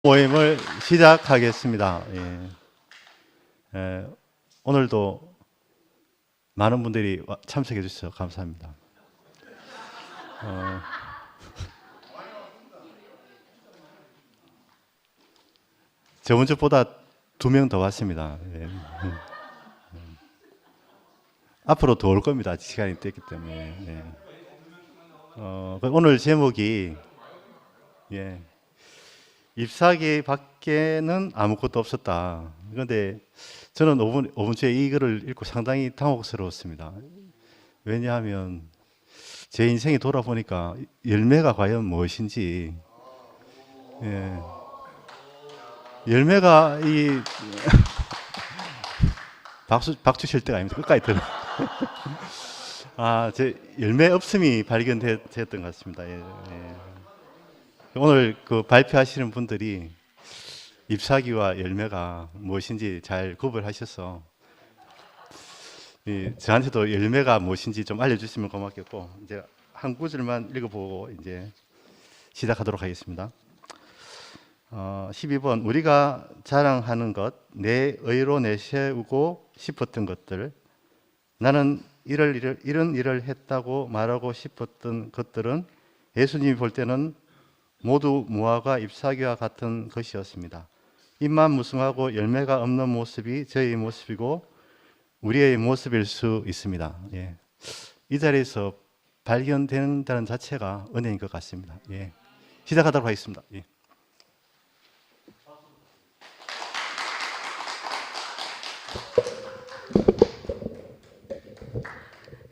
모임을 시작하겠습니다. 오늘도 많은 분들이 참석해 주셔서 감사합니다. 저번 주보다 2명 더 왔습니다. 앞으로 더 올 겁니다. 시간이 됐기 때문에. 오늘 제목이 잎사귀 밖에는 아무것도 없었다. 그런데 저는 5분 주에 이 글을 읽고 상당히 당혹스러웠습니다. 왜냐하면 제 인생이 돌아보니까 열매가 과연 무엇인지, 열매가 이 박수 칠 때가 아닙니다. 끝까지 들어. 제 열매 없음이 발견됐던 것 같습니다. 오늘 그 발표하시는 분들이 잎사귀와 열매가 무엇인지 잘 구별하셔서 저한테도 열매가 무엇인지 좀 알려주시면 고맙겠고, 이제 한 구절만 읽어보고 이제 시작하도록 하겠습니다. 12번, 우리가 자랑하는 것, 내 의로 내세우고 싶었던 것들, 나는 이런 일을 했다고 말하고 싶었던 것들은 예수님이 볼 때는 모두 무화과 잎사귀와 같은 것이었습니다. 잎만 무성하고 열매가 없는 모습이 저희의 모습이고 우리의 모습일 수 있습니다. 이 자리에서 발견된다는 자체가 은혜인 것 같습니다. 시작하도록 하겠습니다.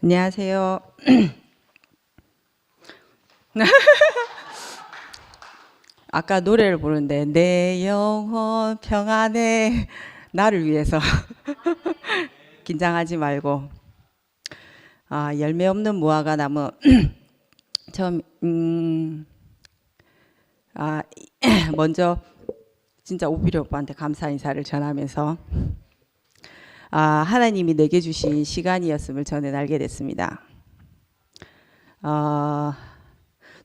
안녕하세요. 아까 노래를 부르는데 내 영혼 평안해, 나를 위해서 긴장하지 말고. 열매 없는 무화과 나무. 처음 먼저 진짜 오피리 오빠한테 감사 인사를 전하면서 하나님이 내게 주신 시간이었음을 저는 알게 됐습니다.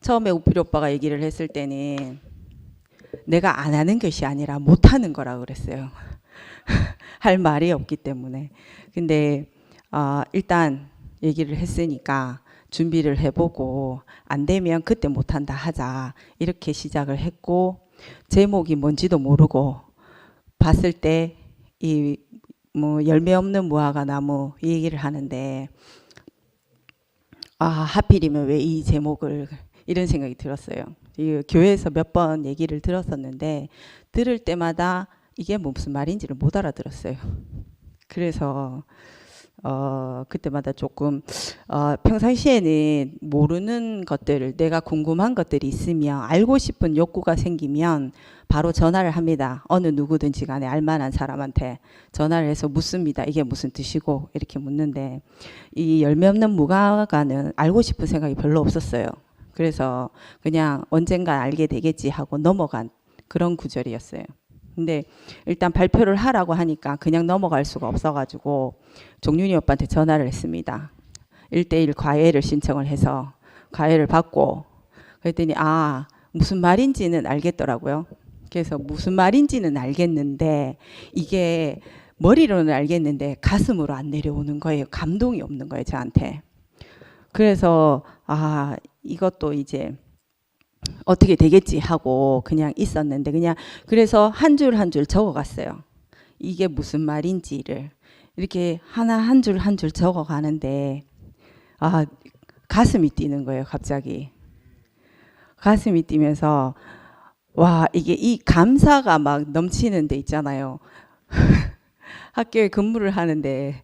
처음에 오피리 오빠가 얘기를 했을 때는 내가 안 하는 것이 아니라 못 하는 거라 그랬어요. 할 말이 없기 때문에. 근데 일단 얘기를 했으니까 준비를 해보고 안 되면 그때 못 한다 하자, 이렇게 시작을 했고, 제목이 뭔지도 모르고 봤을 때 이 열매 없는 무화과 나무 이 얘기를 하는데, 하필이면 왜 이 제목을, 이런 생각이 들었어요. 이 교회에서 몇 번 얘기를 들었었는데 들을 때마다 이게 무슨 말인지를 못 알아들었어요. 그래서 그때마다 조금 평상시에는 모르는 것들을, 내가 궁금한 것들이 있으면, 알고 싶은 욕구가 생기면 바로 전화를 합니다. 어느 누구든지 간에 알만한 사람한테 전화를 해서 묻습니다. 이게 무슨 뜻이고, 이렇게 묻는데 이 열매 없는 무화과는 알고 싶은 생각이 별로 없었어요. 그래서 그냥 언젠가 알게 되겠지 하고 넘어간 그런 구절이었어요. 근데 일단 발표를 하라고 하니까 그냥 넘어갈 수가 없어가지고 종윤이 오빠한테 전화를 했습니다. 1:1 과외를 신청을 해서 과외를 받고, 그랬더니 무슨 말인지는 알겠더라고요. 그래서 무슨 말인지는 알겠는데 이게 머리로는 알겠는데 가슴으로 안 내려오는 거예요. 감동이 없는 거예요, 저한테. 그래서 이것도 이제 어떻게 되겠지 하고 그냥 있었는데, 그냥 그래서 한 줄 한 줄 적어갔어요. 이게 무슨 말인지를 이렇게 하나 한 줄 한 줄 적어가는데 가슴이 뛰는 거예요. 갑자기 가슴이 뛰면서 이게 이 감사가 막 넘치는 데 있잖아요. 학교에 근무를 하는데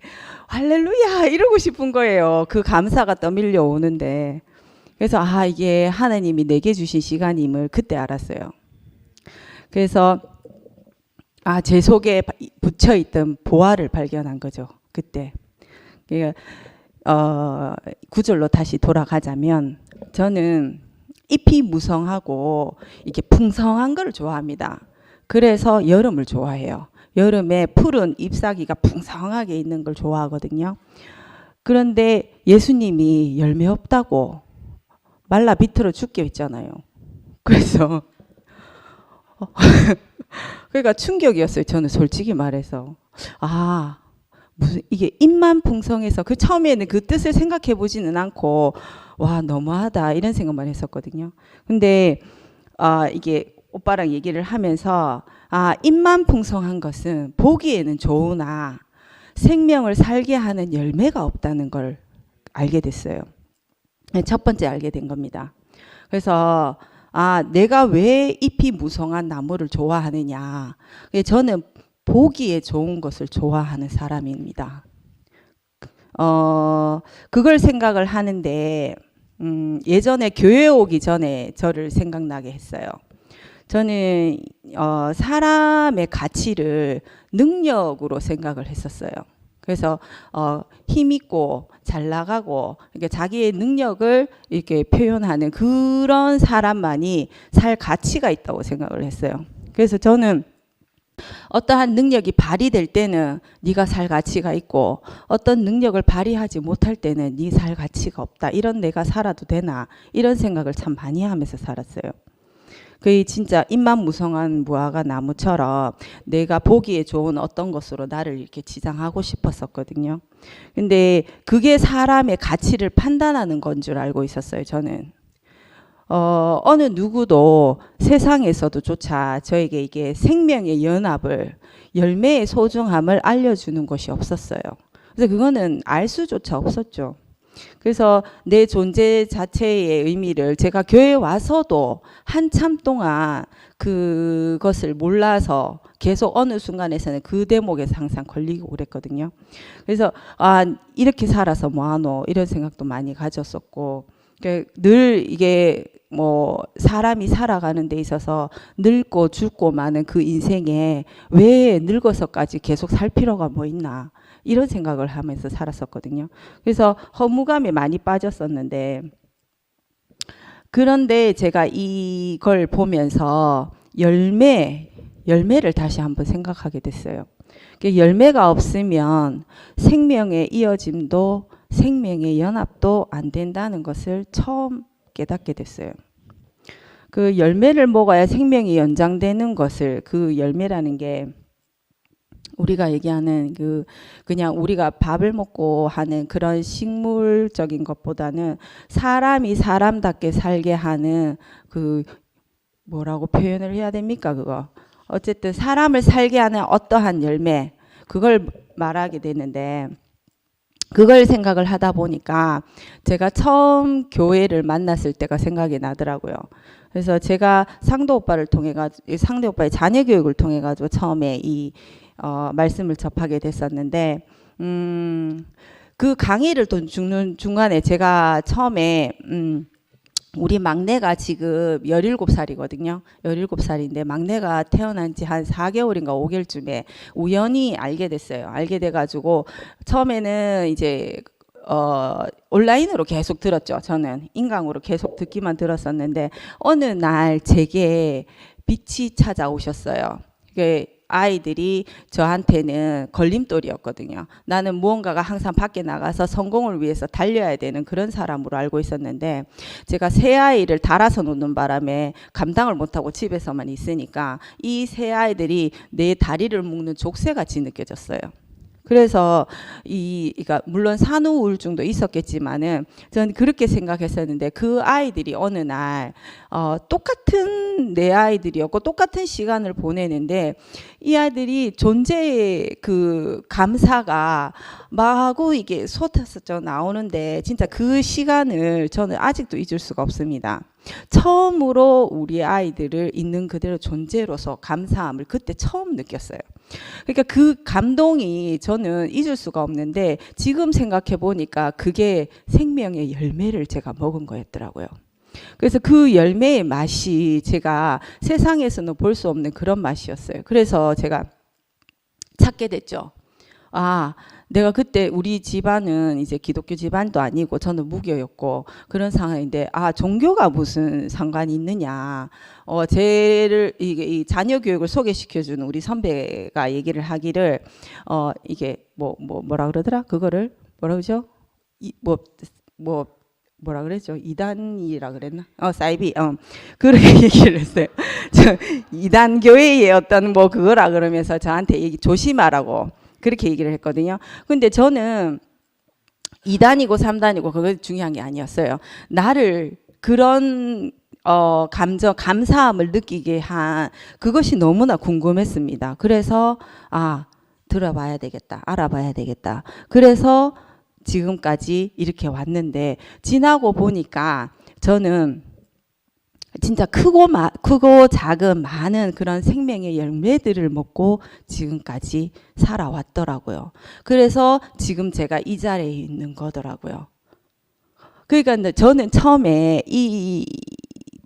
할렐루야 이러고 싶은 거예요. 그 감사가 떠밀려 오는데. 그래서 이게 하나님이 내게 주신 시간임을 그때 알았어요. 그래서 제 속에 붙여있던 보화를 발견한 거죠. 그때. 구절로 다시 돌아가자면, 저는 잎이 무성하고 이렇게 풍성한 걸 좋아합니다. 그래서 여름을 좋아해요. 여름에 푸른 잎사귀가 풍성하게 있는 걸 좋아하거든요. 그런데 예수님이 열매 없다고 말라 비틀어 죽게 했잖아요. 그래서 그러니까 충격이었어요. 저는 솔직히 말해서. 아, 무슨 이게 입만 풍성해서 그 처음에는 그 뜻을 생각해 보지는 않고 와, 너무하다 이런 생각만 했었거든요. 근데 이게 오빠랑 얘기를 하면서 입만 풍성한 것은 보기에는 좋으나 생명을 살게 하는 열매가 없다는 걸 알게 됐어요. 첫 번째 알게 된 겁니다. 그래서 내가 왜 잎이 무성한 나무를 좋아하느냐. 저는 보기에 좋은 것을 좋아하는 사람입니다. 그걸 생각을 하는데 예전에 교회 오기 전에 저를 생각나게 했어요. 저는 사람의 가치를 능력으로 생각을 했었어요. 그래서 힘 있고 잘 나가고 이렇게 자기의 능력을 이렇게 표현하는 그런 사람만이 살 가치가 있다고 생각을 했어요. 그래서 저는 어떠한 능력이 발휘될 때는 네가 살 가치가 있고 어떤 능력을 발휘하지 못할 때는 네 살 가치가 없다. 이런 내가 살아도 되나 이런 생각을 참 많이 하면서 살았어요. 그 진짜 잎만 무성한 무화과 나무처럼 내가 보기에 좋은 어떤 것으로 나를 이렇게 지장하고 싶었었거든요. 근데 그게 사람의 가치를 판단하는 건 줄 알고 있었어요, 저는. 어느 누구도 세상에서도 조차 저에게 이게 생명의 연합을, 열매의 소중함을 알려주는 것이 없었어요. 그래서 그거는 알 수조차 없었죠. 그래서 내 존재 자체의 의미를 제가 교회에 와서도 한참 동안 그것을 몰라서 계속 어느 순간에서는 그 대목에서 항상 걸리고 그랬거든요. 그래서 이렇게 살아서 뭐하노 이런 생각도 많이 가졌었고, 늘 이게 뭐 사람이 살아가는 데 있어서 늙고 죽고 마는 그 인생에 왜 늙어서까지 계속 살 필요가 뭐 있나 이런 생각을 하면서 살았었거든요. 그래서 허무감에 많이 빠졌었는데, 그런데 제가 이걸 보면서 열매를 다시 한번 생각하게 됐어요. 열매가 없으면 생명의 이어짐도 생명의 연합도 안 된다는 것을 처음 깨닫게 됐어요. 그 열매를 먹어야 생명이 연장되는 것을, 그 열매라는 게 우리가 얘기하는 그냥 우리가 밥을 먹고 하는 그런 식물적인 것보다는 사람이 사람답게 살게 하는 뭐라고 표현을 해야 됩니까? 그거. 어쨌든 사람을 살게 하는 어떠한 열매, 그걸 말하게 되는데, 그걸 생각을 하다 보니까 제가 처음 교회를 만났을 때가 생각이 나더라고요. 그래서 제가 상도 오빠를 통해 가지고, 상도 오빠의 자녀 교육을 통해 가지고 처음에 이 말씀을 접하게 됐었는데, 그 강의를 듣는 중간에 제가 처음에 우리 막내가 지금 17살이거든요. 17살인데 막내가 태어난 지 한 4개월인가 5개월쯤에 우연히 알게 됐어요. 알게 돼가지고 처음에는 이제 온라인으로 계속 들었죠. 저는 인강으로 계속 듣기만 들었었는데 어느 날 제게 빛이 찾아오셨어요. 그게 아이들이 저한테는 걸림돌이었거든요. 나는 무언가가 항상 밖에 나가서 성공을 위해서 달려야 되는 그런 사람으로 알고 있었는데, 제가 새 아이를 달아서 놓는 바람에 감당을 못하고 집에서만 있으니까 이 새 아이들이 내 다리를 묶는 족쇄같이 느껴졌어요. 그래서 그러니까 물론 산후 우울증도 있었겠지만은 저는 그렇게 생각했었는데, 그 아이들이 어느 날 똑같은 내 아이들이었고 똑같은 시간을 보내는데 이 아이들이 존재의 그 감사가 마구 이게 솟아서 나오는데, 진짜 그 시간을 저는 아직도 잊을 수가 없습니다. 처음으로 우리 아이들을 있는 그대로 존재로서 감사함을 그때 처음 느꼈어요. 그러니까 그 감동이 저는 잊을 수가 없는데, 지금 생각해 보니까 그게 생명의 열매를 제가 먹은 거였더라고요. 그래서 그 열매의 맛이 제가 세상에서는 볼 수 없는 그런 맛이었어요. 그래서 제가 찾게 됐죠. 내가 그때 우리 집안은 이제 기독교 집안도 아니고 저는 무교였고 그런 상황인데, 종교가 무슨 상관이 있느냐. 쟤를 이 자녀 교육을 소개시켜주는 우리 선배가 얘기를 하기를 이게 뭐라 그러더라? 그거를 뭐라 그러죠? 뭐라 그랬죠? 이단이라 그랬나? 사이비. 그렇게 얘기를 했어요. 저 이단 교회의 어떤 뭐 그거라 그러면서 저한테 얘기 조심하라고 그렇게 얘기를 했거든요. 근데 저는 2단이고 3단이고 그거 중요한 게 아니었어요. 나를 그런 감사함을 느끼게 한 그것이 너무나 궁금했습니다. 그래서 들어봐야 되겠다, 알아봐야 되겠다. 그래서 지금까지 이렇게 왔는데 지나고 보니까 저는 진짜 크고 작은 많은 그런 생명의 열매들을 먹고 지금까지 살아왔더라고요. 그래서 지금 제가 이 자리에 있는 거더라고요. 그러니까 저는 처음에 이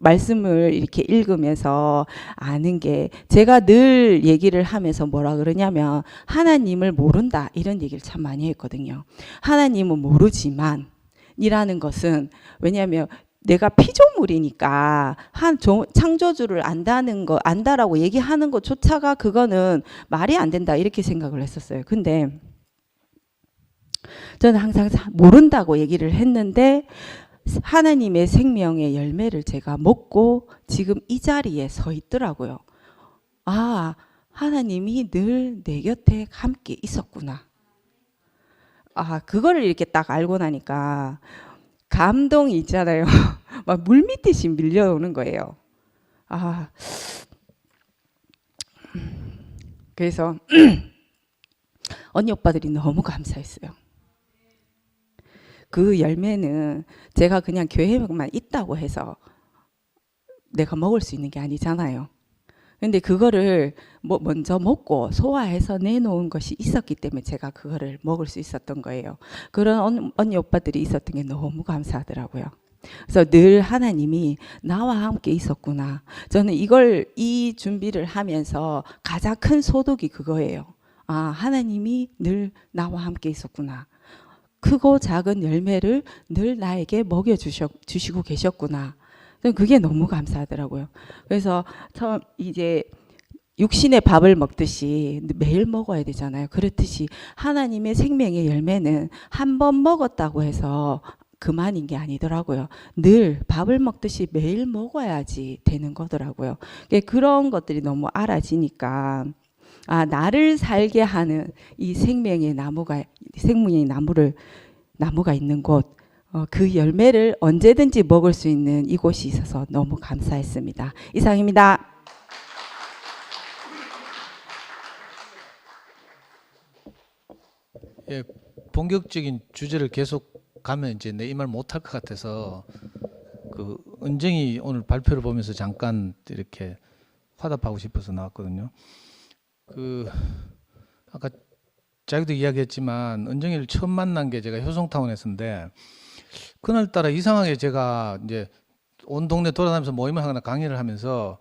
말씀을 이렇게 읽으면서 아는 게 제가 늘 얘기를 하면서 뭐라 그러냐면 하나님을 모른다 이런 얘기를 참 많이 했거든요. 하나님은 모르지만 이라는 것은 왜냐하면 내가 피조물이니까 창조주를 안다라고 얘기하는 것조차가 그거는 말이 안 된다 이렇게 생각을 했었어요. 근데 저는 항상 모른다고 얘기를 했는데 하나님의 생명의 열매를 제가 먹고 지금 이 자리에 서 있더라고요. 하나님이 늘 내 곁에 함께 있었구나. 그거를 이렇게 딱 알고 나니까 감동이 있잖아요. 막 물밀듯이 밀려오는 거예요. 그래서 언니 오빠들이 너무 감사했어요. 그 열매는 제가 그냥 교회만 있다고 해서 내가 먹을 수 있는 게 아니잖아요. 근데 그거를 먼저 먹고 소화해서 내놓은 것이 있었기 때문에 제가 그거를 먹을 수 있었던 거예요. 그런 언니 오빠들이 있었던 게 너무 감사하더라고요. 그래서 늘 하나님이 나와 함께 있었구나. 저는 이 준비를 하면서 가장 큰 소득이 그거예요. 하나님이 늘 나와 함께 있었구나. 크고 작은 열매를 늘 나에게 먹여주시고 계셨구나. 그게 너무 감사하더라고요. 그래서 처음 이제 육신의 밥을 먹듯이 매일 먹어야 되잖아요. 그렇듯이 하나님의 생명의 열매는 한 번 먹었다고 해서 그만인 게 아니더라고요. 늘 밥을 먹듯이 매일 먹어야지 되는 거더라고요. 그런 것들이 너무 알아지니까 나를 살게 하는 이 생명의 나무가 있는 곳, 그 열매를 언제든지 먹을 수 있는 이곳이 있어서 너무 감사했습니다. 이상입니다. 예, 본격적인 주제를 계속 가면 이제 내 이 말 못할 것 같아서 그 은정이 오늘 발표를 보면서 잠깐 이렇게 화답하고 싶어서 나왔거든요. 아까 자기도 이야기했지만 은정이를 처음 만난 게 제가 효성타운에서인데 그날따라 이상하게 제가 이제 온 동네 돌아다니면서 모임을 하거나 강의를 하면서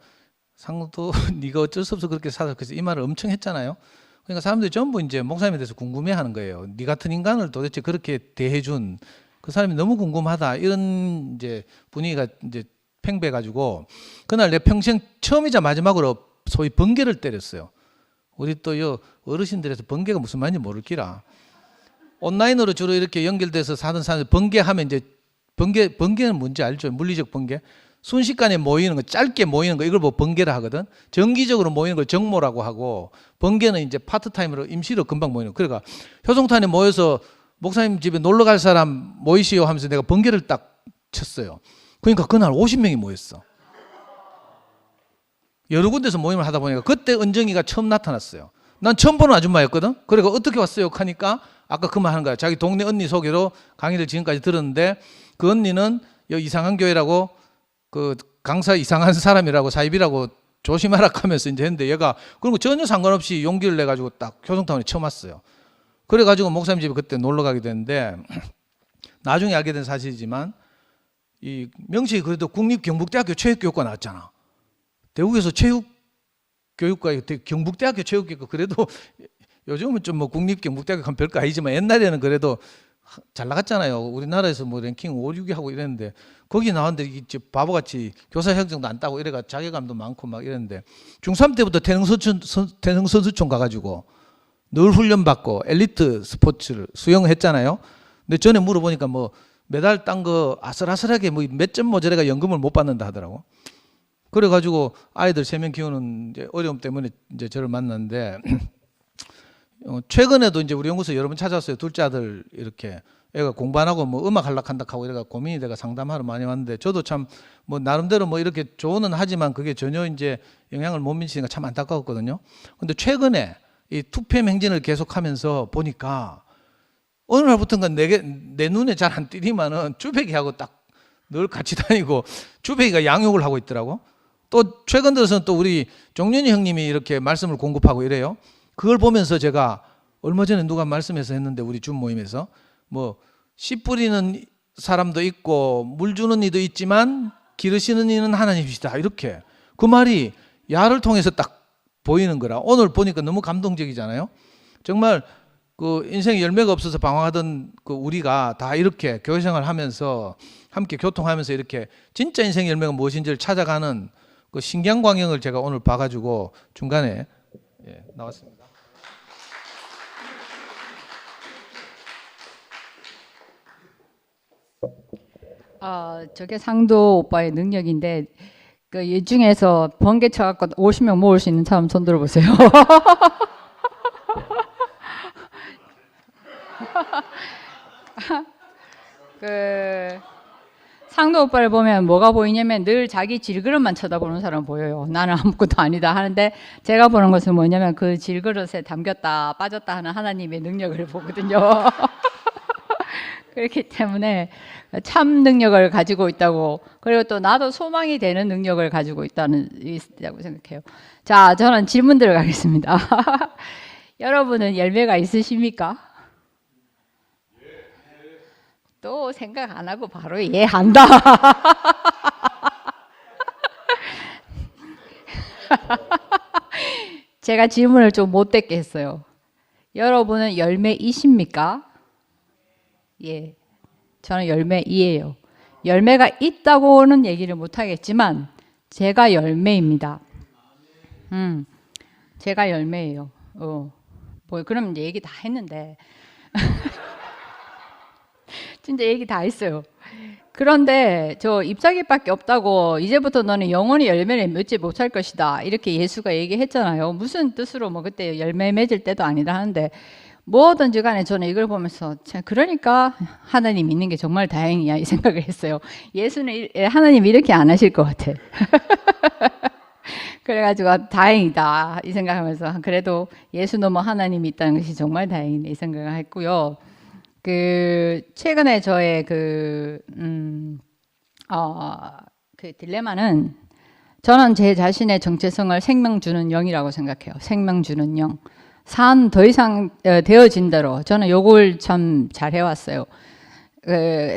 상도 네가 어쩔 수 없어 그렇게 살아 그래서 이 말을 엄청 했잖아요. 그러니까 사람들이 전부 이제 목사님에 대해서 궁금해하는 거예요. 네 같은 인간을 도대체 그렇게 대해준 그 사람이 너무 궁금하다 이런 이제 분위기가 이제 팽배해가지고 그날 내 평생 처음이자 마지막으로 소위 번개를 때렸어요. 우리 또 어르신들에서 번개가 무슨 말인지 모를기라. 온라인으로 주로 이렇게 연결돼서 사는 사람들 번개하면 이제 번개는 뭔지 알죠? 물리적 번개. 순식간에 모이는 거, 짧게 모이는 거 이걸 번개라 하거든. 정기적으로 모이는 걸 정모라고 하고 번개는 이제 파트타임으로 임시로 금방 모이는 거. 그러니까 효성탄에 모여서 목사님 집에 놀러 갈 사람 모이시오 하면서 내가 번개를 딱 쳤어요. 그러니까 그날 50명이 모였어. 여러 군데서 모임을 하다 보니까 그때 은정이가 처음 나타났어요. 난 처음 보는 아줌마였거든. 그러니까 어떻게 왔어요? 하니까 아까 그 말 하는 거야. 자기 동네 언니 소개로 강의를 지금까지 들었는데 그 언니는 이상한 교회라고 그 강사 이상한 사람이라고 사입이라고 조심하라 하면서 이제 했는데 얘가 그런 거 전혀 상관없이 용기를 내가지고 딱 효성타운에 처음 왔어요. 그래가지고 목사님 집에 그때 놀러 가게 됐는데 나중에 알게 된 사실이지만 이 명식이 그래도 국립경북대학교 체육교육과 나왔잖아. 대구에서 체육교육과 경북대학교 체육교육과 그래도 요즘은 좀 뭐 국립경북대학교 가면 별거 아니지만 옛날에는 그래도 잘 나갔잖아요. 우리나라에서 뭐 랭킹 5, 6위 하고 이랬는데 거기 나왔는데 이제 바보같이 교사 형증도 안 따고 이래가 자괴감도 많고 막 이랬는데 중3 때부터 태능선수촌 가가지고 늘 훈련받고 엘리트 스포츠를 수영을 했잖아요. 근데 전에 물어보니까 뭐 매달 딴 거 아슬아슬하게 뭐 몇 점 모자라가 연금을 못 받는다 하더라고. 그래가지고 아이들 3명 키우는 이제 어려움 때문에 이제 저를 만났는데 최근에도 이제 우리 연구소 여러 번 찾았어요. 둘째 아들 이렇게 애가 공부 안 하고 뭐 음악 할락한다 하고 이래가 고민이 돼가 상담하러 많이 왔는데 저도 참 뭐 나름대로 뭐 이렇게 조언은 하지만 그게 전혀 이제 영향을 못 미치니까 참 안타까웠거든요. 근데 최근에 이 투팸 행진을 계속하면서 보니까 어느 날부터인가 내 눈에 잘 안 띄니만은 주백이하고 딱 늘 같이 다니고 주백이가 양육을 하고 있더라고. 또 최근 들어서는 또 우리 종윤이 형님이 이렇게 말씀을 공급하고 이래요. 그걸 보면서 제가 얼마 전에 누가 말씀해서 했는데 우리 준 모임에서 뭐 씨 뿌리는 사람도 있고 물 주는 이도 있지만 기르시는 이는 하나님이시다. 이렇게 그 말이 야를 통해서 딱 보이는 거라. 오늘 보니까 너무 감동적이잖아요. 정말 그 인생에 열매가 없어서 방황하던 그 우리가 다 이렇게 교회생활 하면서 함께 교통하면서 이렇게 진짜 인생 열매가 무엇인지를 찾아가는 그 신기한 광경을 제가 오늘 봐가지고 중간에 나왔습니다. 저게 상도 오빠의 능력인데 그 이 중에서 번개 쳐갖고 50명 모을 수 있는 사람 손 들어보세요. 그 상도 오빠를 보면 뭐가 보이냐면 늘 자기 질그릇만 쳐다보는 사람 보여요. 나는 아무것도 아니다 하는데 제가 보는 것은 뭐냐면 그 질그릇에 담겼다 빠졌다 하는 하나님의 능력을 보거든요. 그렇기 때문에 참 능력을 가지고 있다고, 그리고 또 나도 소망이 되는 능력을 가지고 있다고 생각해요. 자, 저는 질문 들어가겠습니다. 여러분은 열매가 있으십니까? 또 생각 안 하고 바로 이해한다. 제가 질문을 좀 못됐게 했어요. 여러분은 열매이십니까? 예, 저는 열매이에요. 열매가 있다고는 얘기를 못하겠지만 제가 열매입니다. 제가 열매예요. 뭐 그럼 이제 얘기 다 했는데 진짜 얘기 다 했어요. 그런데 저 잎사귀밖에 없다고 이제부터 너는 영원히 열매를 맺지 못할 것이다 이렇게 예수가 얘기했잖아요. 무슨 뜻으로 뭐 그때 열매 맺을 때도 아니다 하는데 뭐든지 간에 저는 이걸 보면서 그러니까 하나님 있는 게 정말 다행이야 이 생각을 했어요. 예수는 하나님 이렇게 안 하실 것 같아. 그래가지고 다행이다 이 생각하면서 그래도 예수 넘어 하나님이 있다는 것이 정말 다행이네 이 생각을 했고요. 그 최근에 저의 그 딜레마는 저는 제 자신의 정체성을 생명 주는 영이라고 생각해요. 생명 주는 영. 산 더 이상 되어진 대로 저는 요걸 참 잘 해왔어요.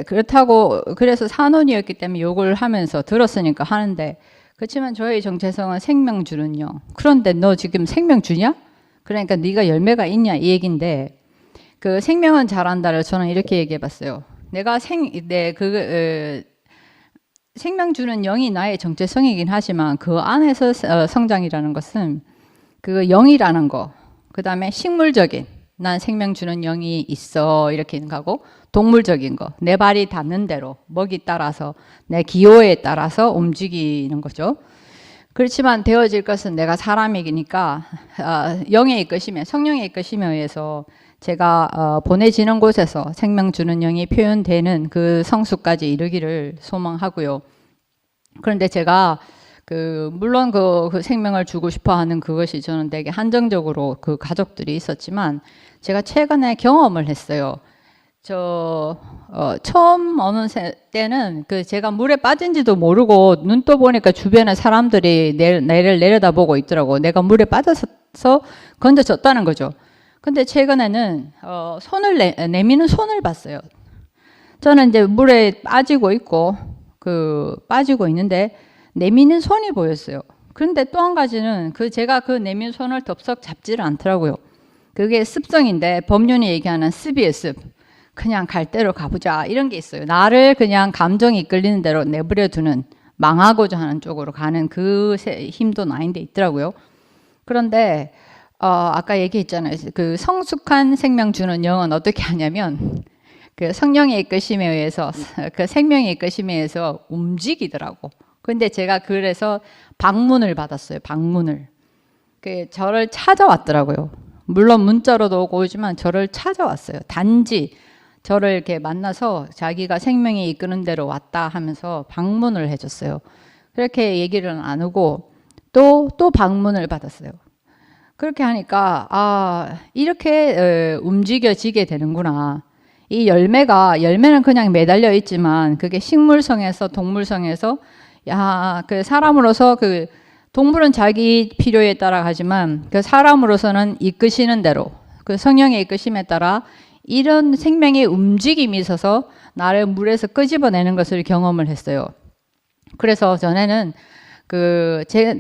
그렇다고 그래서 산원이었기 때문에 요걸 하면서 들었으니까 하는데 그렇지만 저의 정체성은 생명 주는 영. 그런데 너 지금 생명 주냐? 그러니까 네가 열매가 있냐 이 얘기인데 그 생명은 잘한다를 저는 이렇게 얘기해봤어요. 내가 생명 주는 영이 나의 정체성이긴 하지만 그 안에서 성장이라는 것은 그 영이라는 거. 그 다음에 식물적인 난 생명 주는 영이 있어 이렇게 가고 동물적인 거 내 발이 닿는 대로 먹이 따라서 내 기호에 따라서 움직이는 거죠. 그렇지만 되어질 것은 내가 사람이니까 영의 이끄심에 성령의 이끄심에 의해서 제가 보내지는 곳에서 생명 주는 영이 표현되는 그 성수까지 이르기를 소망하고요. 그런데 제가 물론 그 생명을 주고 싶어 하는 그것이 저는 되게 한정적으로 그 가족들이 있었지만 제가 최근에 경험을 했어요. 처음 어느 때는 제가 물에 빠진지도 모르고 눈 떠 보니까 주변에 사람들이 내를 내려다보고 있더라고. 내가 물에 빠져서 건져졌다는 거죠. 근데 최근에는 손을 내미는 손을 봤어요. 저는 이제 물에 빠지고 있고 빠지고 있는데 내미는 손이 보였어요. 그런데 또 한 가지는 제가 내민 손을 덥석 잡지를 않더라고요. 그게 습성인데 법륜이 얘기하는 습이에요, 습. 그냥 갈 대로 가보자 이런 게 있어요. 나를 그냥 감정이 이끌리는 대로 내버려 두는 망하고자 하는 쪽으로 가는 그 힘도 나인데 있더라고요. 그런데 아까 얘기했잖아요. 그 성숙한 생명 주는 영은 어떻게 하냐면 그 성령의 이끄심에 의해서 그 생명의 이끄심에 의해서 움직이더라고. 근데 제가 그래서 방문을 받았어요. 방문을. 그 저를 찾아왔더라고요. 물론 문자로도 오고 오지만 저를 찾아왔어요. 단지 저를 이렇게 만나서 자기가 생명이 이끄는 대로 왔다 하면서 방문을 해줬어요. 그렇게 얘기를 나누고 또 방문을 받았어요. 그렇게 하니까 이렇게 움직여지게 되는구나. 이 열매는 그냥 매달려 있지만 그게 식물성에서 동물성에서 그 사람으로서 그 동물은 자기 필요에 따라 가지만 그 사람으로서는 이끄시는 대로 그 성령의 이끄심에 따라 이런 생명의 움직임이 있어서 나를 물에서 끄집어내는 것을 경험을 했어요. 그래서 전에는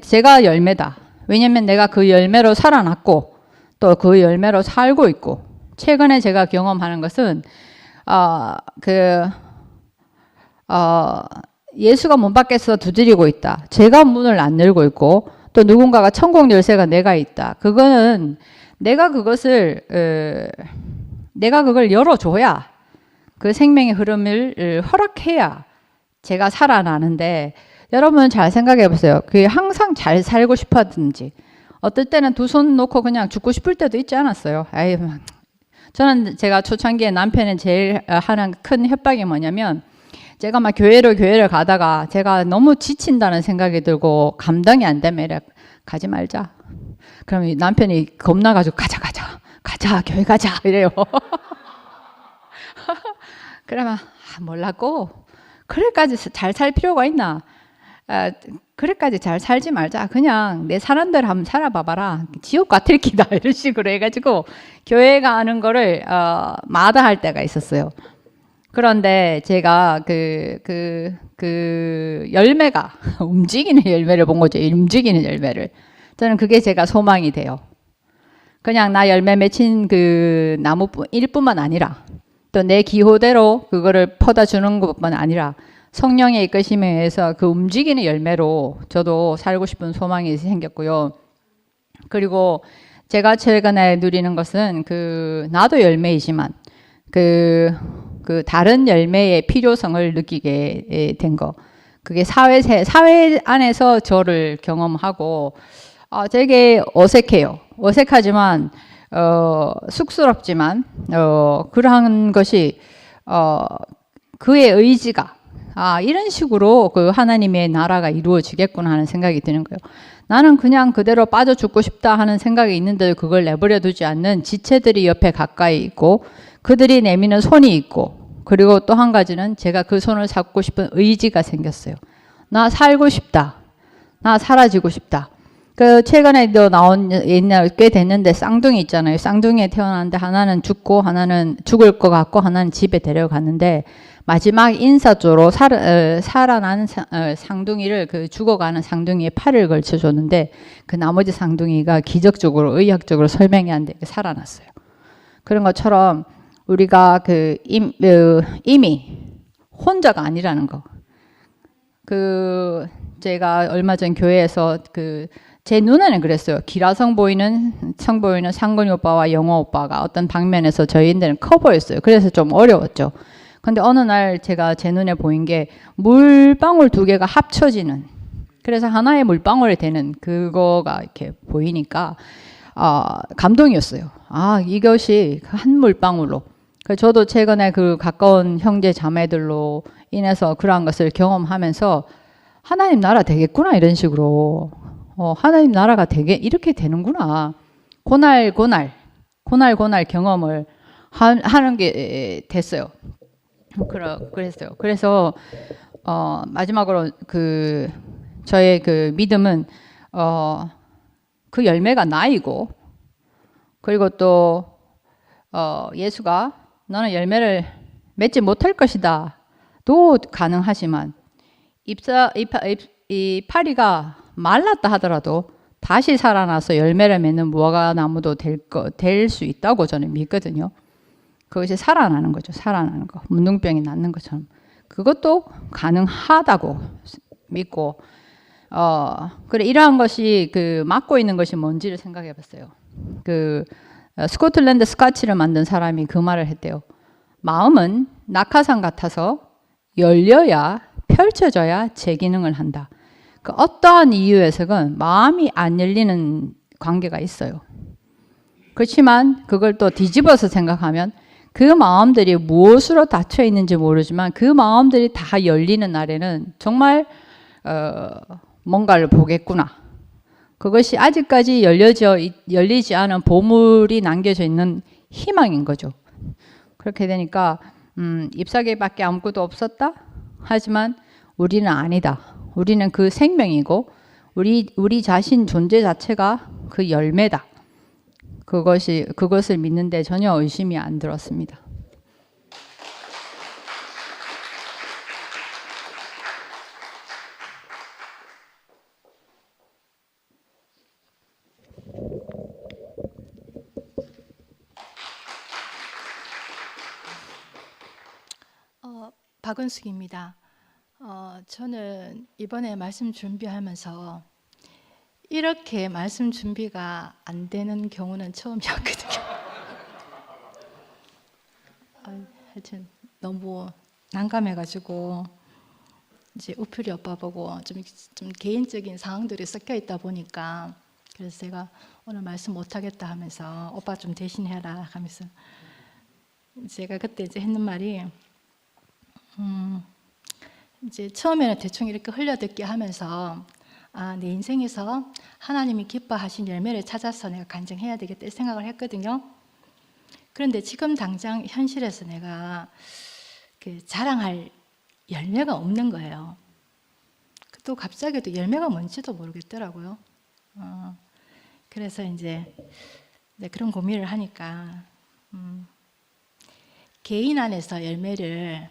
제가 열매다. 왜냐하면 내가 그 열매로 살아났고 또 그 열매로 살고 있고 최근에 제가 경험하는 것은 예수가 문 밖에서 두드리고 있다. 제가 문을 안 열고 있고 또 누군가가 천국 열쇠가 내가 있다. 그거는 내가 그걸 열어줘야 그 생명의 흐름을 허락해야 제가 살아나는데 여러분 잘 생각해 보세요. 그게 항상 잘 살고 싶었든지 어떨 때는 두 손 놓고 그냥 죽고 싶을 때도 있지 않았어요. 저는 제가 초창기에 남편이 제일 하는 큰 협박이 뭐냐면 제가 막 교회를 가다가 제가 너무 지친다는 생각이 들고 감당이 안 되면 이래 가지 말자. 그러면 남편이 겁나가지고 가자 교회 가자 이래요. 그러면 몰라고 그래까지 잘 살 필요가 있나? 그래까지 잘 살지 말자. 그냥 내 사는 대로 한번 살아봐봐라. 지옥 같을 기다 이런 식으로 해가지고 교회 가는 거를 마다할 때가 있었어요. 그런데 제가 그 열매가 움직이는 열매를 본 거죠. 움직이는 열매를. 저는 그게 제가 소망이 돼요. 그냥 나 열매 맺힌 그 나무뿐만 아니라 또 내 기호대로 그거를 퍼다 주는 것뿐만 아니라 성령의 이끄심에 의해서 그 움직이는 열매로 저도 살고 싶은 소망이 생겼고요. 그리고 제가 최근에 누리는 것은 나도 열매이지만 그 다른 열매의 필요성을 느끼게 된 거. 그게 사회 안에서 저를 경험하고 되게 어색해요. 어색하지만 쑥스럽지만 그러한 것이 그의 의지가 이런 식으로 그 하나님의 나라가 이루어지겠구나 하는 생각이 드는 거예요. 나는 그냥 그대로 빠져 죽고 싶다 하는 생각이 있는데도 그걸 내버려 두지 않는 지체들이 옆에 가까이 있고 그들이 내미는 손이 있고 그리고 또 한 가지는 제가 그 손을 잡고 싶은 의지가 생겼어요. 나 살고 싶다. 나 사라지고 싶다. 최근에도 나온 옛날 꽤 됐는데 쌍둥이 있잖아요. 쌍둥이에 태어났는데 하나는 죽고 하나는 죽을 것 같고 하나는 집에 데려갔는데 마지막 인사조로 살아난 쌍둥이를 죽어가는 쌍둥이의 팔을 걸쳐줬는데 그 나머지 쌍둥이가 기적적으로 의학적으로 설명이 안 되게 살아났어요. 그런 것처럼 우리가 이미 혼자가 아니라는 거. 제가 얼마 전 교회에서 제 눈에는 그랬어요. 기라성 보이는 상근이 오빠와 영호 오빠가 어떤 방면에서 저희들은 커 보였어요. 그래서 좀 어려웠죠. 근데 어느 날 제가 제 눈에 보인 게 물방울 두 개가 합쳐지는 그래서 하나의 물방울이 되는 그거가 이렇게 보이니까 감동이었어요. 이것이 한 물방울로. 저도 최근에 가까운 형제 자매들로 인해서 그러한 것을 경험하면서 하나님 나라 되겠구나 이런 식으로 하나님 나라가 이렇게 되는구나. 고날 경험을 하는 게 됐어요. 그랬어요. 그래서 마지막으로 저의 믿음은 그 열매가 나이고 그리고 또 예수가 너는 열매를 맺지 못할 것이다. 도 가능하지만 이 파리가 말랐다 하더라도 다시 살아나서 열매를 맺는 무화과 나무도 될 수 있다고 저는 믿거든요. 그것이 살아나는 거죠. 살아나는 거. 문둥병이 낫는 것처럼. 그것도 가능하다고 믿고 그래 이러한 것이 막고 있는 것이 뭔지를 생각해 봤어요. 스코틀랜드 스카치를 만든 사람이 그 말을 했대요. 마음은 낙하산 같아서 열려야 펼쳐져야 제 기능을 한다. 그 어떠한 이유에서건 마음이 안 열리는 관계가 있어요. 그렇지만 그걸 또 뒤집어서 생각하면 그 마음들이 무엇으로 닫혀 있는지 모르지만 그 마음들이 다 열리는 날에는 정말 뭔가를 보겠구나. 그것이 아직까지 열리지 않은 보물이 남겨져 있는 희망인 거죠. 그렇게 되니까 잎사귀밖에 아무것도 없었다? 하지만 우리는 아니다. 우리는 그 생명이고 우리 자신 존재 자체가 그 열매다. 그것을 믿는데 전혀 의심이 안 들었습니다. 박은숙입니다. 저는 이번에 말씀 준비하면서 이렇게 말씀 준비가 안 되는 경우는 처음이었거든요. 하여튼 너무 난감해가지고 이제 우필이 오빠 보고 좀 개인적인 상황들이 섞여 있다 보니까 그래서 제가 오늘 말씀 못하겠다 하면서 오빠 좀 대신해라 하면서 제가 그때 이제 했는 말이 이제 처음에는 대충 이렇게 흘려듣기 하면서 내 인생에서 하나님이 기뻐하신 열매를 찾아서 내가 간증해야 되겠다 생각을 했거든요. 그런데 지금 당장 현실에서 내가 그 자랑할 열매가 없는 거예요. 또 갑자기 또 열매가 뭔지도 모르겠더라고요. 그래서 이제 그런 고민을 하니까 개인 안에서 열매를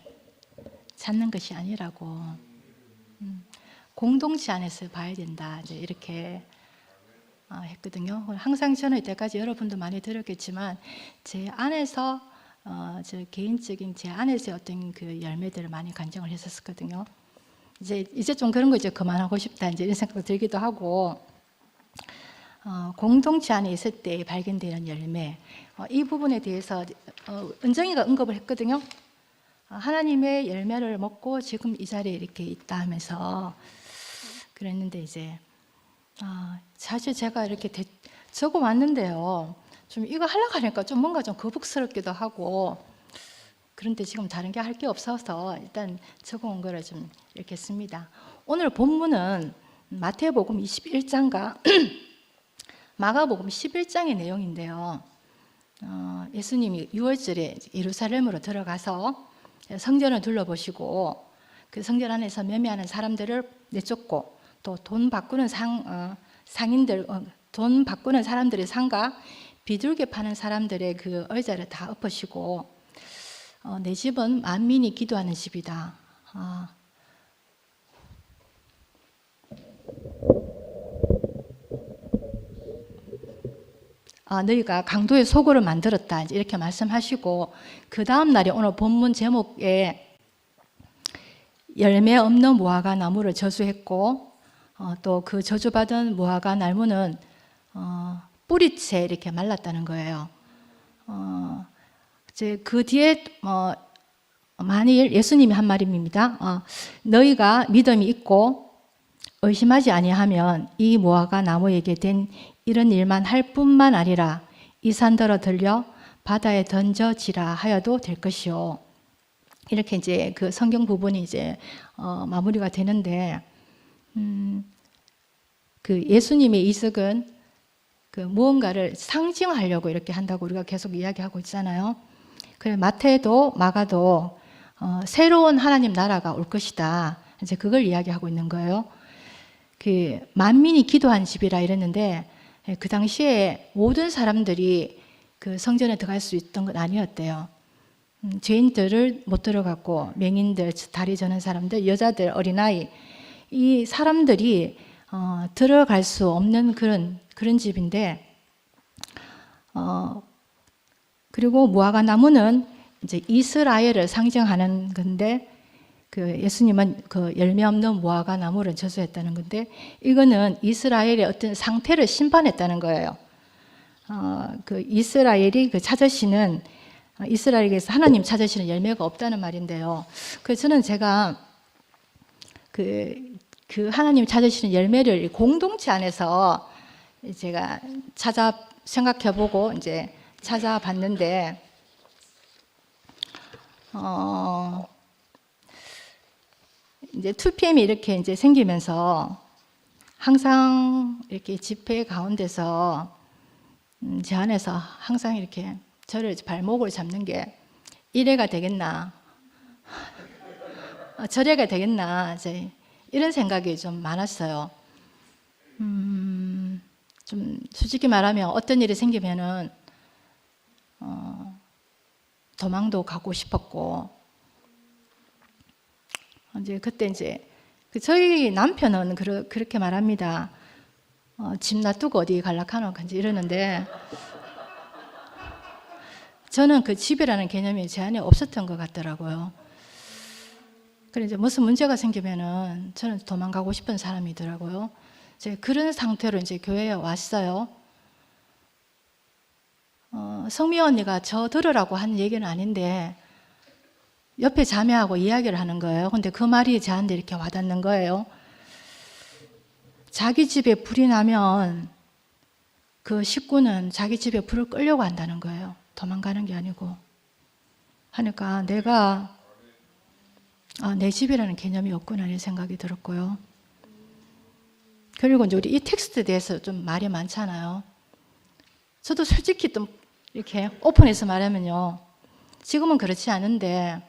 찾는 것이 아니라고 공동체 안에서 봐야 된다. 이제 이렇게 했거든요. 항상 저는 이때까지 여러분도 많이 들었겠지만 제 안에서 저 개인적인 제 안에서 어떤 그 열매들을 많이 간증을 했었거든요. 이제 좀 그런 거 이제 그만하고 싶다 이제 이런 생각도 들기도 하고 공동체 안에 있을 때 발견되는 열매 이 부분에 대해서 은정이가 언급을 했거든요. 하나님의 열매를 먹고 지금 이 자리에 이렇게 있다 하면서 그랬는데 이제 사실 제가 이렇게 적어 왔는데요. 좀 이거 하려고 하니까 좀 뭔가 좀 거북스럽기도 하고 그런데 지금 다른 게 할 게 없어서 일단 적어 온 거를 좀 이렇게 씁니다. 오늘 본문은 마태복음 21장과 마가복음 11장의 내용인데요. 예수님이 6월절에 예루살렘으로 들어가서 성전을 둘러보시고 그 성전 안에서 매매하는 사람들을 내쫓고 또 돈 바꾸는 상인들, 돈 바꾸는 사람들의 상가, 비둘기 파는 사람들의 그 의자를 다 엎으시고 내 집은 만민이 기도하는 집이다. 너희가 강도의 소굴을 만들었다 이렇게 말씀하시고 그 다음 날에 오늘 본문 제목에 열매 없는 무화과 나무를 저주했고 또 그 저주받은 무화과 나무는 뿌리채 이렇게 말랐다는 거예요. 이제 그 뒤에 만일 예수님이 한 말입니다. 너희가 믿음이 있고 의심하지 아니하면 이 무화과 나무에게 된 이런 일만 할 뿐만 아니라 이 산더러 들려 바다에 던져지라 하여도 될 것이요. 이렇게 이제 그 성경 부분이 이제 마무리가 되는데, 그 예수님의 이석은 그 무언가를 상징하려고 이렇게 한다고 우리가 계속 이야기하고 있잖아요. 그래 마태도 마가도 새로운 하나님 나라가 올 것이다. 이제 그걸 이야기하고 있는 거예요. 그 만민이 기도한 집이라 이랬는데 그 당시에 모든 사람들이 그 성전에 들어갈 수 있던 건 아니었대요. 죄인들을 못 들어갔고 맹인들, 다리 저는 사람들, 여자들, 어린아이 이 사람들이 들어갈 수 없는 그런 집인데 그리고 무화과 나무는 이제 이스라엘을 상징하는 건데 그 예수님은 그 열매 없는 무화과 나무를 저주했다는 건데 이거는 이스라엘의 어떤 상태를 심판했다는 거예요. 그 이스라엘이 그 찾으시는 이스라엘에게서 하나님 찾으시는 열매가 없다는 말인데요. 그래서 저는 제가 그 하나님 찾으시는 열매를 공동체 안에서 제가 생각해보고 이제 찾아봤는데, 이제 2PM이 이렇게 이제 생기면서 항상 이렇게 집회 가운데서 제 안에서 항상 이렇게 저를 발목을 잡는 게 이래가 되겠나, 저래가 되겠나, 이제 이런 생각이 좀 많았어요. 좀 솔직히 말하면 어떤 일이 생기면은 도망도 가고 싶었고, 이제 그때 이제 저희 남편은 그렇게 말합니다. 집 놔두고 어디 갈락하노 이제 이러는데, 저는 그 집이라는 개념이 제 안에 없었던 것 같더라고요. 그래 이제 무슨 문제가 생기면은 저는 도망가고 싶은 사람이더라고요. 이제 그런 상태로 이제 교회에 왔어요. 성미 언니가 저 들으라고 한 얘기는 아닌데 옆에 자매하고 이야기를 하는 거예요. 근데 그 말이 저한테 이렇게 와닿는 거예요. 자기 집에 불이 나면 그 식구는 자기 집에 불을 끌려고 한다는 거예요. 도망가는 게 아니고. 하니까 내가 내 집이라는 개념이 없구나 이런 생각이 들었고요. 그리고 이제 우리 이 텍스트에 대해서 좀 말이 많잖아요. 저도 솔직히 좀 이렇게 오픈해서 말하면요, 지금은 그렇지 않은데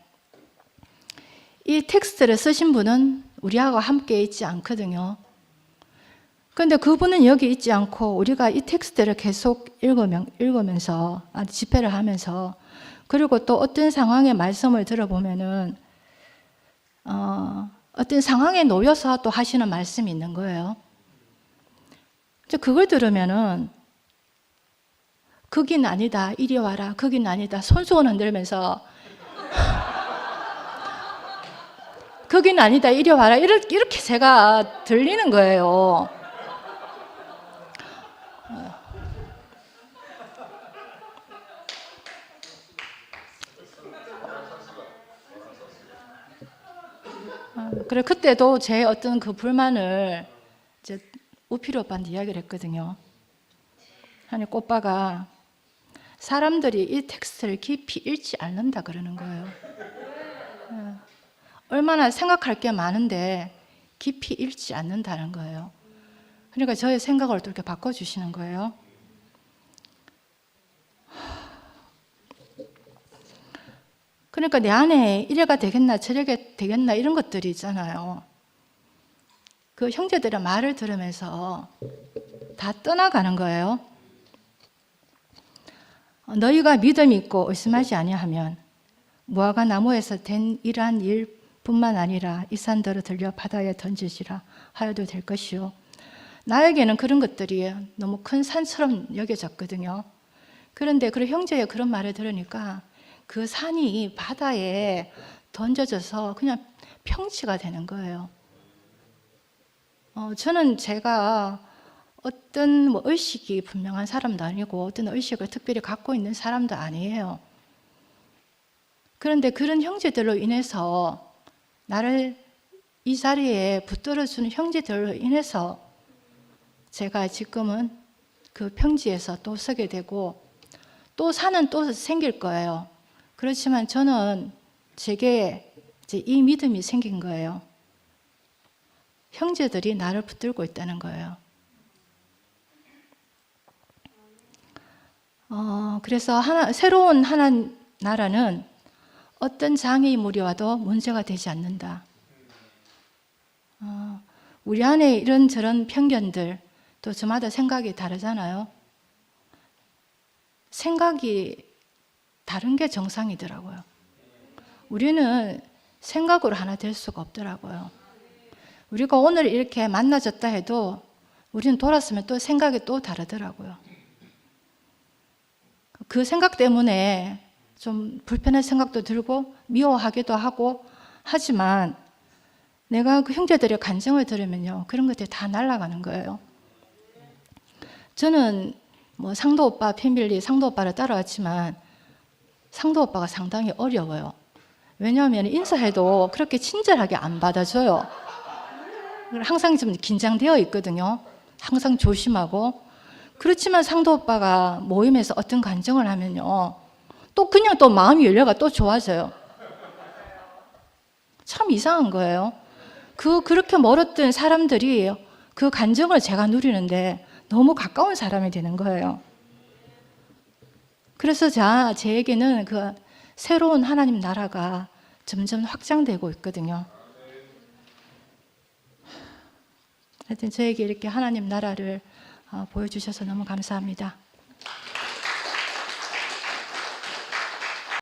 이 텍스트를 쓰신 분은 우리하고 함께 있지 않거든요. 그런데 그분은 여기 있지 않고 우리가 이 텍스트를 계속 읽으면서 집회를 하면서, 그리고 또 어떤 상황의 말씀을 들어보면은 어떤 상황에 놓여서 또 하시는 말씀이 있는 거예요. 그걸 들으면은 거긴 아니다, 이리 와라, 거긴 아니다, 손수건 흔들면서 거긴 아니다, 이리 와라, 이렇게 제가 들리는 거예요. 그래 그때도 제 어떤 그 불만을 이제 우필이 오빠한테 이야기를 했거든요. 아니 꽃바가 사람들이 이 텍스트를 깊이 읽지 않는다 그러는 거예요. 얼마나 생각할 게 많은데 깊이 읽지 않는다는 거예요. 그러니까 저의 생각을 또 이렇게 바꿔주시는 거예요. 그러니까 내 안에 이래가 되겠나 저래가 되겠나 이런 것들이 있잖아요. 그 형제들의 말을 들으면서 다 떠나가는 거예요. 너희가 믿음이 있고 의심하지 아니하면 무화과 나무에서 된 이러한 일뿐만 아니라 이 산더러 들려 바다에 던지시라 하여도 될 것이요. 나에게는 그런 것들이 너무 큰 산처럼 여겨졌거든요. 그런데 그 형제의 그런 말을 들으니까 그 산이 바다에 던져져서 그냥 평지가 되는 거예요. 저는 제가 어떤 뭐 의식이 분명한 사람도 아니고 어떤 의식을 특별히 갖고 있는 사람도 아니에요. 그런데 그런 형제들로 인해서 나를 이 자리에 붙들어주는 형제들로 인해서 제가 지금은 그 평지에서 또 서게 되고 또 산은 또 생길 거예요. 그렇지만 저는 제게 이제 이 믿음이 생긴 거예요. 형제들이 나를 붙들고 있다는 거예요. 그래서 새로운 하나 나라는 어떤 장애물이 와도 문제가 되지 않는다. 우리 안에 이런저런 편견들, 또 저마다 생각이 다르잖아요. 생각이 다른 게 정상이더라고요. 우리는 생각으로 하나 될 수가 없더라고요. 우리가 오늘 이렇게 만나졌다 해도 우리는 돌았으면 또 생각이 또 다르더라고요. 그 생각 때문에 좀 불편한 생각도 들고 미워하기도 하고 하지만 내가 그 형제들의 간증을 들으면요, 그런 것들이 다 날아가는 거예요. 저는 뭐 상도 오빠 패밀리 상도 오빠를 따라왔지만 상도 오빠가 상당히 어려워요. 왜냐하면 인사해도 그렇게 친절하게 안 받아줘요. 항상 좀 긴장되어 있거든요. 항상 조심하고. 그렇지만 상도 오빠가 모임에서 어떤 간증을 하면요, 또 그냥 또 마음이 열려가 또 좋아져요. 참 이상한 거예요. 그렇게 멀었던 사람들이 그 간증을 제가 누리는데 너무 가까운 사람이 되는 거예요. 그래서 제에게는 그 새로운 하나님 나라가 점점 확장되고 있거든요. 하여튼 저에게 이렇게 하나님 나라를 보여주셔서 너무 감사합니다.